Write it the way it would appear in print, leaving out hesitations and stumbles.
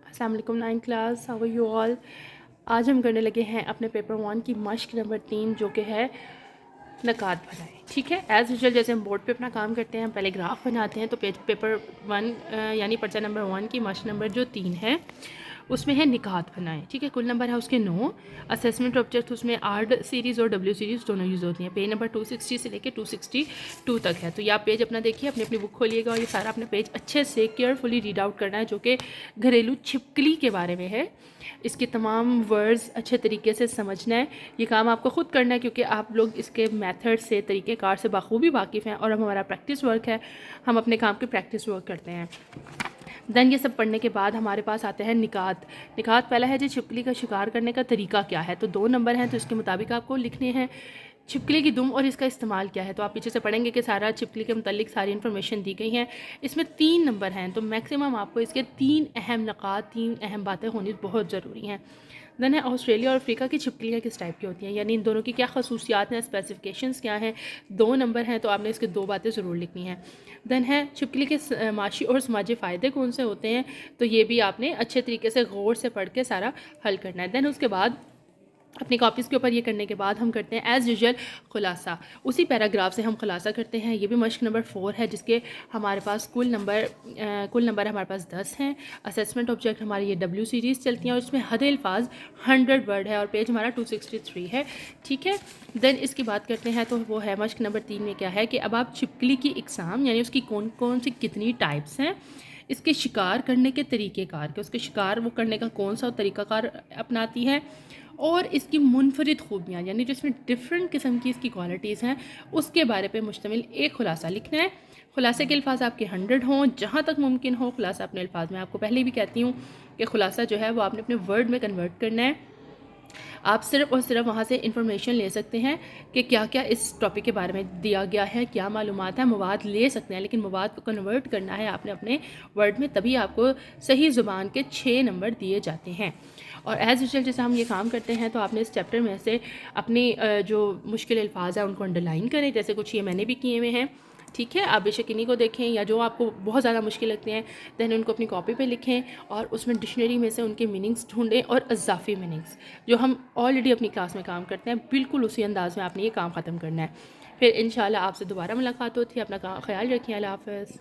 السلام علیکم 9 class, how are you all? آج ہم کرنے لگے ہیں اپنے پیپر 1 کی مشق نمبر 3 جو کہ ہے نکات بنائیں. ٹھیک ہے، ایز یوزول جیسے ہم بورڈ پہ اپنا کام کرتے ہیں ہم پہلے گراف بناتے ہیں. تو پیپر 1 یعنی پرچہ نمبر 1 کی مشق نمبر جو 3 ہے اس میں ہے نکات بنائیں. ٹھیک ہے، کل نمبر ہے اس کے 9. اسیسمنٹ آبجیکٹ اس میں آرڈ سیریز اور ڈبلیو سیریز دونوں یوز ہوتی ہیں. پیج نمبر 260 سے لے کے 262 تک ہے. تو یہ آپ پیج اپنا دیکھیے، اپنی بک کھولیے گا اور یہ سارا اپنا پیج اچھے سے کیئرفلی ریڈ آؤٹ کرنا ہے جو کہ گھریلو چھپکلی کے بارے میں ہے. اس کے تمام ورڈز اچھے طریقے سے سمجھنا ہے. یہ کام آپ کو خود کرنا ہے کیونکہ آپ لوگ اس کے میتھڈ سے، طریقہ کار سے بخوبی واقف ہیں اور ہمارا پریکٹس ورک ہے، ہم اپنے کام کی پریکٹس ورک کرتے ہیں. دین یہ سب پڑھنے کے بعد ہمارے پاس آتے ہیں نکات. نکات پہلا ہے جی چھپکلی کا شکار کرنے کا طریقہ کیا ہے. تو 2 نمبر ہیں تو اس کے مطابق آپ کو لکھنے ہیں. چھپکلی کی دم اور اس کا استعمال کیا ہے. تو آپ پیچھے سے پڑھیں گے کہ سارا چھپکلی کے متعلق ساری انفارمیشن دی گئی ہیں. اس میں 3 نمبر ہیں تو میکسیمم آپ کو اس کے 3 اہم نکات، 3 اہم باتیں ہونی بہت ضروری ہیں. دین ہے آسٹریلیا اور افریقہ کی چھپکلیاں کس ٹائپ کی ہوتی ہیں، یعنی ان دونوں کی کیا خصوصیات ہیں، اسپیسیفکیشنز کیا ہیں. 2 نمبر ہیں تو آپ نے اس کے 2 باتیں ضرور لکھنی ہیں. دین ہے چھپکلی کے معاشی اور سماجی فائدے کون سے ہوتے ہیں. تو یہ بھی آپ نے اچھے طریقے سے غور سے پڑھ کے سارا حل کرنا ہے. دین اس کے بعد اپنی کاپیز کے اوپر یہ کرنے کے بعد ہم کرتے ہیں ایز یوزول خلاصہ. اسی پیراگراف سے ہم خلاصہ کرتے ہیں. یہ بھی مشق نمبر 4 ہے جس کے ہمارے پاس کل نمبر ہمارے پاس 10 ہیں. اسیسمنٹ آبجیکٹ ہماری یہ ڈبلیو سیریز چلتی ہیں اور اس میں حد الفاظ 100 ورڈ ہے اور پیج ہمارا 263 ہے. ٹھیک ہے، دین اس کی بات کرتے ہیں تو وہ ہے مشق نمبر 3 میں کیا ہے کہ اب آپ چھپکلی کی اقسام یعنی اس کی کون کون سی کتنی ٹائپس ہیں، اس کے شکار کرنے کے طریقہ کار کے، اس کے شکار وہ کرنے کا کون سا طریقہ کار اپناتی ہے، اور اس کی منفرد خوبیاں یعنی جس میں ڈفرینٹ قسم کی اس کی کوالٹیز ہیں اس کے بارے پہ مشتمل ایک خلاصہ لکھنا ہے. خلاصے کے الفاظ آپ کے 100 ہوں جہاں تک ممکن ہو. خلاصہ اپنے الفاظ میں، آپ کو پہلے بھی کہتی ہوں کہ خلاصہ جو ہے وہ آپ نے اپنے ورڈ میں کنورٹ کرنا ہے. آپ صرف اور صرف وہاں سے انفارمیشن لے سکتے ہیں کہ کیا کیا اس ٹاپک کے بارے میں دیا گیا ہے، کیا معلومات ہیں. مواد لے سکتے ہیں لیکن مواد کو کنورٹ کرنا ہے آپ نے اپنے ورڈ میں، تبھی آپ کو صحیح زبان کے 6 نمبر دیے جاتے ہیں. اور ایز یوزول جیسے ہم یہ کام کرتے ہیں تو آپ نے اس چیپٹر میں سے اپنی جو مشکل الفاظ ہیں ان کو انڈر لائن کریں، جیسے کچھ یہ میں نے بھی کیے ہوئے ہیں. ٹھیک ہے، آپ بے شک انہیں کو دیکھیں یا جو آپ کو بہت زیادہ مشکل لگتے ہیں دین ان کو اپنی کاپی پہ لکھیں اور اس میں ڈکشنری میں سے ان کے میننگز ڈھونڈیں اور اضافی میننگز جو ہم آلریڈی اپنی کلاس میں کام کرتے ہیں بالکل اسی انداز میں آپ نے یہ کام ختم کرنا ہے. پھر انشاءاللہ آپ سے دوبارہ ملاقات ہوتی ہے. اپنا خیال رکھیں. اللہ حافظ.